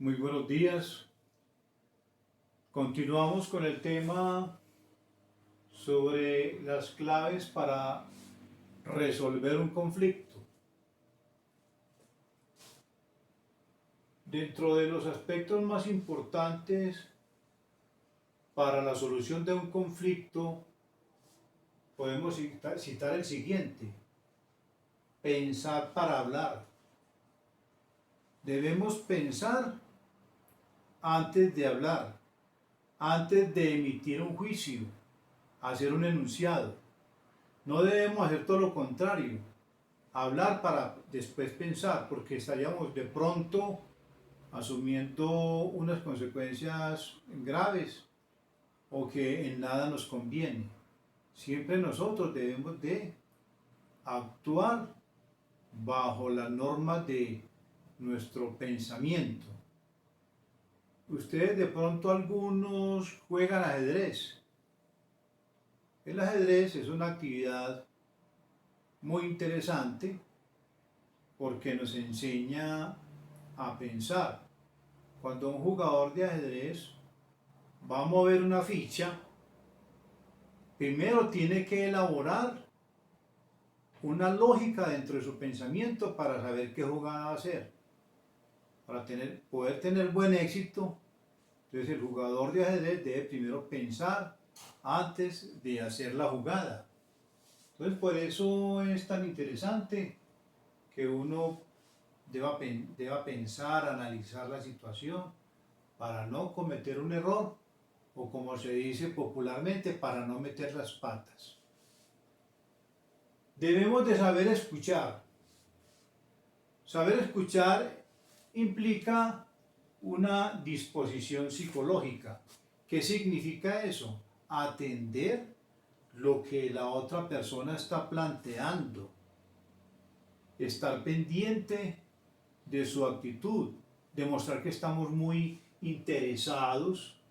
Muy buenos días. Continuamos con el tema sobre las claves para resolver un conflicto. Dentro de los aspectos más importantes para la solución de un conflicto, podemos citar el siguiente: pensar para hablar. Debemos pensar antes de hablar, antes de emitir un juicio, hacer un enunciado. No debemos hacer todo lo contrario, hablar para después pensar, porque estaríamos de pronto asumiendo unas consecuencias graves o que en nada nos conviene. Siempre nosotros debemos de actuar bajo las normas de nuestro pensamiento. Ustedes de pronto algunos juegan ajedrez. El ajedrez es una actividad muy interesante porque nos enseña a pensar. Cuando un jugador de ajedrez va a mover una ficha, primero tiene que elaborar una lógica dentro de su pensamiento para saber qué jugada va a hacer. Para poder tener buen éxito, entonces el jugador de ajedrez debe primero pensar antes de hacer la jugada. Entonces por eso es tan interesante que uno deba pensar, analizar la situación para no cometer un error, o como se dice popularmente, para no meter las patas. Debemos de saber escuchar. Saber escuchar implica una disposición psicológica. ¿Qué significa eso? Atender lo que la otra persona está planteando, estar pendiente de su actitud, demostrar que estamos muy interesados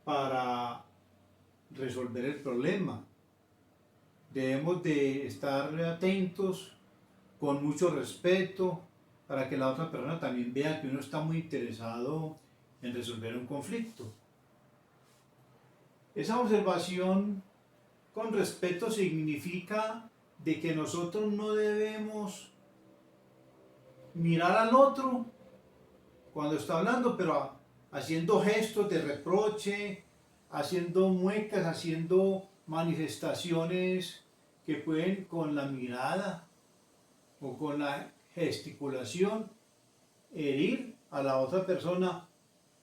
para resolver el problema. Debemos de estar atentos con mucho respeto para que la otra persona también vea que uno está muy interesado en resolver un conflicto. Esa observación con respeto significa de que nosotros no debemos mirar al otro cuando está hablando, pero haciendo gestos de reproche, haciendo muecas, haciendo manifestaciones que pueden con la mirada o con la gesticulación herir a la otra persona,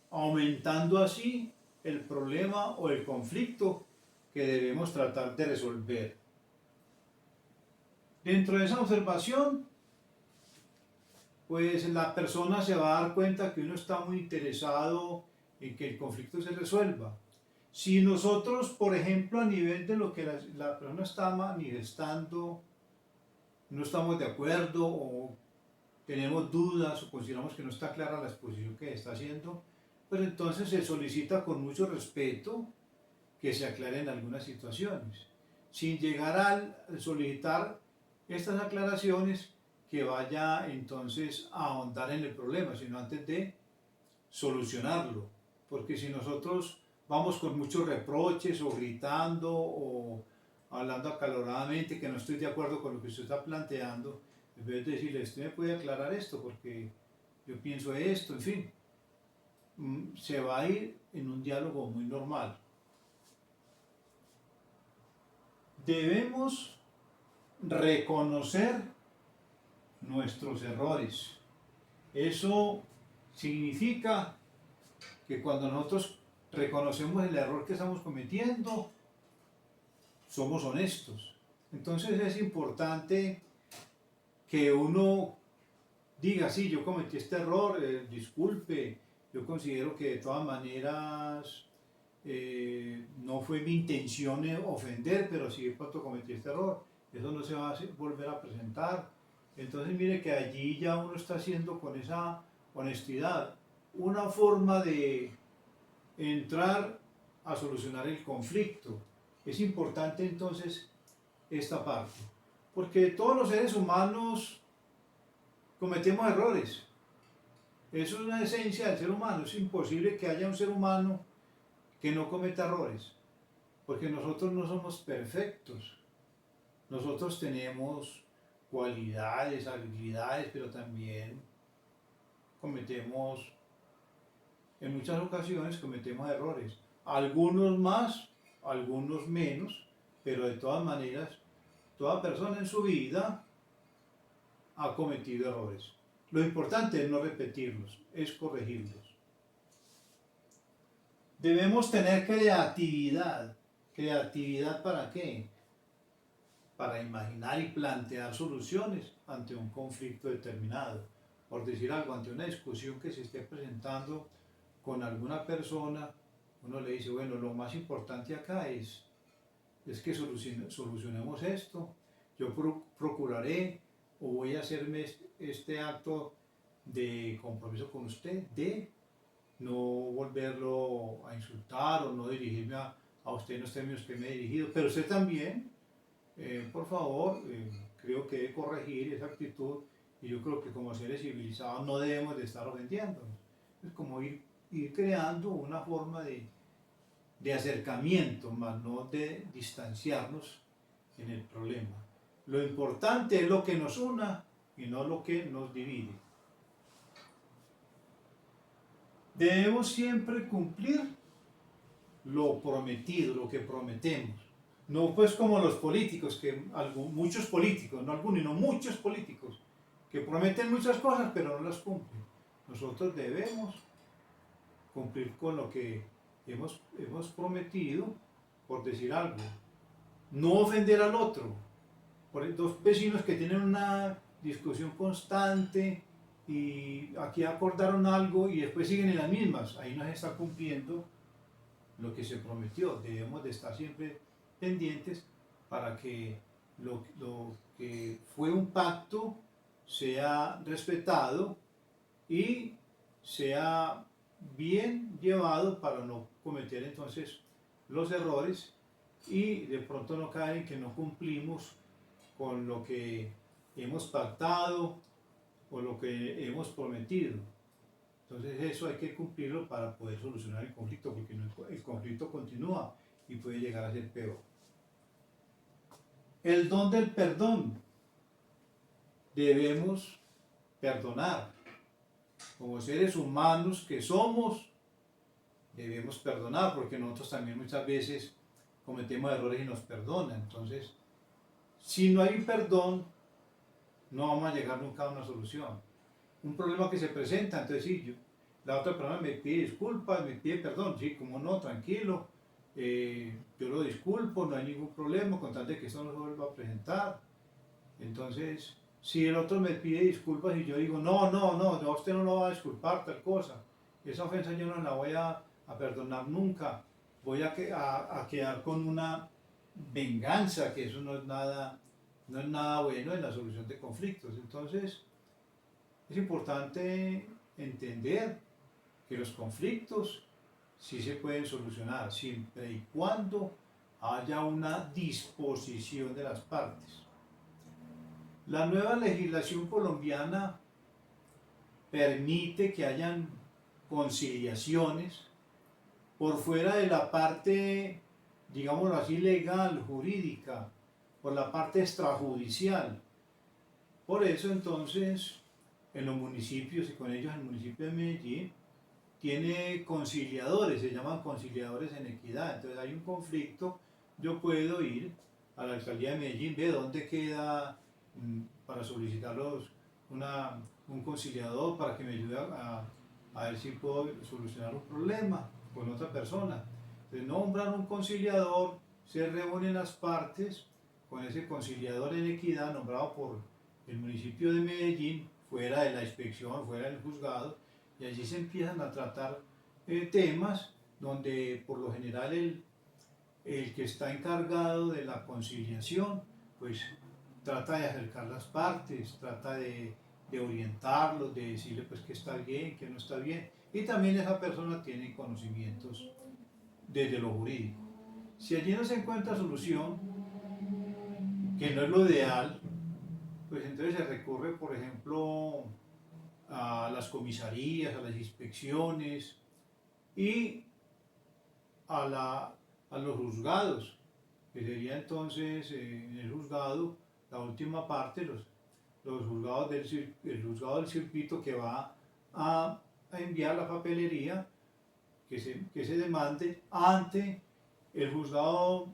aumentando así el problema o el conflicto que debemos tratar de resolver. Dentro de esa observación, pues la persona se va a dar cuenta que uno está muy interesado en que el conflicto se resuelva. Si nosotros, por ejemplo, a nivel de lo que la persona está manifestando, no estamos de acuerdo o tenemos dudas o consideramos que no está clara la exposición que está haciendo, pues entonces se solicita con mucho respeto que se aclaren algunas situaciones, sin llegar a solicitar estas aclaraciones que vaya entonces a ahondar en el problema, sino antes de solucionarlo. Porque si nosotros vamos con muchos reproches o gritando o hablando acaloradamente que no estoy de acuerdo con lo que usted está planteando, en vez de decirle, usted me puede aclarar esto porque yo pienso esto, en fin, se va a ir en un diálogo muy normal. Debemos reconocer nuestros errores. Eso significa que cuando nosotros reconocemos el error que estamos cometiendo, somos honestos. Entonces es importante que uno diga, sí, yo cometí este error, disculpe, yo considero que de todas maneras no fue mi intención ofender, pero sí de pronto cometí este error, eso no se va a volver a presentar. Entonces mire que allí ya uno está haciendo con esa honestidad una forma de entrar a solucionar el conflicto. Es importante entonces esta parte, porque todos los seres humanos cometemos errores Eso es una esencia del ser humano. Es imposible que haya un ser humano que no cometa errores, porque nosotros no somos perfectos. Nosotros tenemos cualidades, habilidades, pero también cometemos, en muchas ocasiones cometemos errores. Algunos más, algunos menos, pero de todas maneras, toda persona en su vida ha cometido errores. Lo importante es no repetirlos, es corregirlos. Debemos tener creatividad. ¿Creatividad para qué? Para imaginar y plantear soluciones ante un conflicto determinado. Por decir algo, ante una discusión que se esté presentando con alguna persona, uno le dice, bueno, lo más importante acá es que solucionemos esto. Yo procuraré o voy a hacerme este acto de compromiso con usted, de no volverlo a insultar o no dirigirme a usted en los términos que me he dirigido, pero usted también, por favor, creo que debe corregir esa actitud y yo creo que como seres civilizados no debemos de estar ofendiéndonos. Es como ir creando una forma de acercamiento, más no de distanciarnos en el problema. Lo importante es lo que nos una y no lo que nos divide. Debemos siempre cumplir lo prometido, lo que prometemos. No pues como los políticos, muchos políticos, no algunos, no muchos políticos, que prometen muchas cosas pero no las cumplen. Nosotros debemos cumplir con lo que hemos prometido, por decir algo. No ofender al otro. Por dos vecinos que tienen una discusión constante y aquí acordaron algo y después siguen en las mismas, ahí no se está cumpliendo lo que se prometió. Debemos de estar siempre pendientes para que lo que fue un pacto sea respetado y sea bien llevado para no cometer entonces los errores y de pronto no caer en que no cumplimos con lo que hemos pactado o lo que hemos prometido. Entonces eso hay que cumplirlo para poder solucionar el conflicto, porque el conflicto continúa y puede llegar a ser peor. El don del perdón. Debemos perdonar. Como seres humanos que somos, debemos perdonar, porque nosotros también muchas veces cometemos errores y nos perdonan. Entonces, si no hay perdón, no vamos a llegar nunca a una solución. Un problema que se presenta, entonces sí, la otra persona me pide disculpas, me pide perdón, sí, como no, tranquilo, yo lo disculpo, no hay ningún problema, con tal de que esto no se vuelva a presentar. Entonces, si el otro me pide disculpas y yo digo, no, usted no lo va a disculpar, tal cosa, esa ofensa yo no la voy a perdonar nunca, voy a quedar con una venganza, que eso no es nada bueno en la solución de conflictos. Entonces, es importante entender que los conflictos sí se pueden solucionar siempre y cuando haya una disposición de las partes. La nueva legislación colombiana permite que hayan conciliaciones por fuera de la parte, digámoslo así, legal, jurídica, por la parte extrajudicial. Por eso entonces en los municipios y con ellos el municipio de Medellín tiene conciliadores, se llaman conciliadores en equidad. Entonces hay un conflicto, yo puedo ir a la alcaldía de Medellín, ve dónde queda para solicitarlos un conciliador para que me ayude a ver si puedo solucionar un problema con otra persona. Entonces nombran un conciliador, se reúnen las partes con ese conciliador en equidad nombrado por el municipio de Medellín, fuera de la inspección, fuera del juzgado, y allí se empiezan a tratar temas donde por lo general el que está encargado de la conciliación, pues trata de acercar las partes, trata de orientarlos, de decirle pues que está bien, que no está bien, y también esa persona tiene conocimientos desde lo jurídico. Si allí no se encuentra solución, que no es lo ideal, pues entonces se recurre, por ejemplo, a las comisarías, a las inspecciones y a los juzgados, que sería entonces en el juzgado la última parte, los juzgados el juzgado del circuito que va a enviar la papelería que se demande ante el juzgado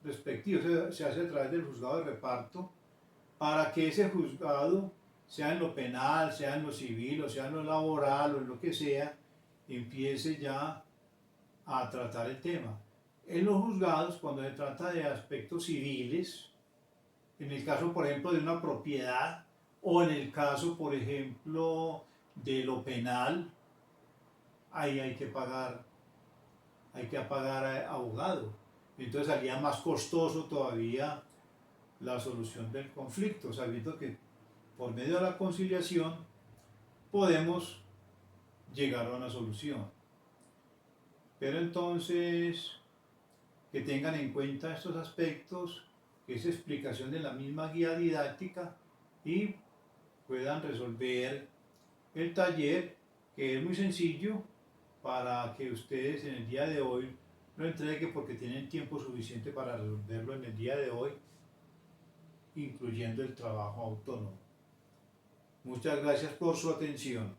respectivo, se hace a través del juzgado de reparto, para que ese juzgado, sea en lo penal, sea en lo civil, o sea en lo laboral, o en lo que sea, empiece ya a tratar el tema. En los juzgados, cuando se trata de aspectos civiles, en el caso, por ejemplo, de una propiedad, o en el caso, por ejemplo, de lo penal, ahí hay que pagar a abogado. Entonces salía más costoso todavía la solución del conflicto, sabiendo que por medio de la conciliación podemos llegar a una solución. Pero entonces, que tengan en cuenta estos aspectos, que es explicación de la misma guía didáctica y puedan resolver el taller, que es muy sencillo para que ustedes en el día de hoy lo entreguen porque tienen tiempo suficiente para resolverlo en el día de hoy, incluyendo el trabajo autónomo. Muchas gracias por su atención.